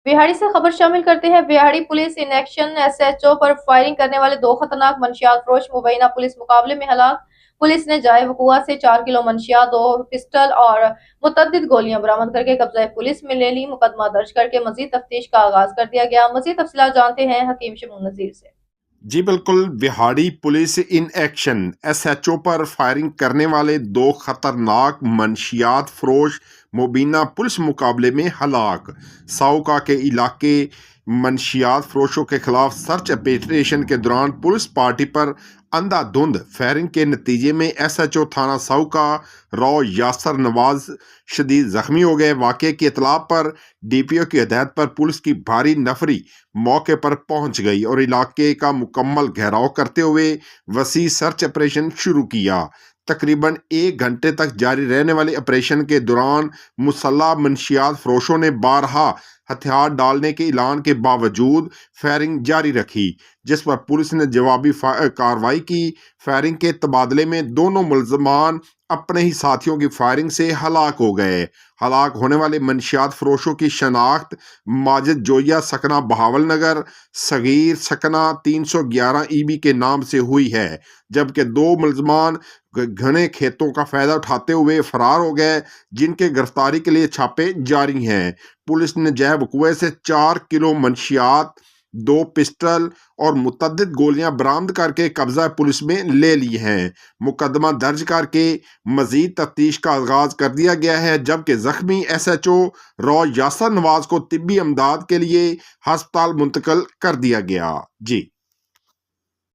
बिहाड़ी से खबर शामिल करते हैं। बिहाड़ी पुलिस इन एक्शन, एसएचओ पर फायरिंग करने वाले दो खतरनाक मंशियात फरोश मुबैना पुलिस मुकाबले में हलाक। पुलिस ने जाए वकुआ से 4 किलो मंशियात, 2 पिस्टल और मुतअद्दिद गोलियां बरामद करके कब्जा पुलिस में ले ली। मुकदमा दर्ज करके मजीद तफ्तीश का आगाज कर दिया गया। मजीद तफसीलात जानते हैं हकीम शमून नजीर से। जी बिल्कुल, बिहाड़ी पुलिस इन एक्शन, एसएचओ पर फायरिंग करने वाले दो खतरनाक मंशियात फरोश मुबीना पुलिस मुकाबले में हलाक। साउका के इलाके मंशियात फरोशों के खिलाफ सर्च ऑपरेशन के दौरान पुलिस पार्टी पर अंधाधुंध फायरिंग के नतीजे में एसएचओ थाना साउका रॉ यासर नवाज शदीद जख्मी हो गए। वाक़े की इतला पर डीपीओ की हिदायत पर पुलिस की भारी नफरी मौके पर पहुंच गई और इलाके का मुकम्मल घेराव करते हुए वसी सर्च ऑपरेशन शुरू किया। तकरीबन 1 घंटे तक जारी रहने वाले ऑपरेशन के दौरान मुसल्लह मंशियात फरोशों ने बारहा हथियार डालने के ऐलान के बावजूद फायरिंग जारी रखी, जिस पर पुलिस ने जवाबी कार्रवाई की। फायरिंग के तबादले में दोनों मुलजमान अपने ही साथियों की फायरिंग से हलाक हो गए। हलाक होने वाले मंशियात फरोशों की शनाख्त माजिद जोया सकना बहावल नगर, सगीर सकना 311 ईबी के नाम से हुई है, जबकि दो मुलजमान घने खेतों का फायदा उठाते हुए फरार हो गए, जिनके गिरफ्तारी के लिए छापे जारी हैं। पुलिस ने जैब कुएं से 4 किलो मंशियात, 2 पिस्टल और मुतअद्दिद गोलियां बरामद करके कब्जा पुलिस में ले ली हैं। मुकदमा दर्ज करके मजीद तफ्तीश का आगाज कर दिया गया है, जबकि जख्मी एसएचओ रॉ यासर नवाज को तिब्बी अमदाद के लिए हस्पताल मुंतकिल कर दिया गया। जी।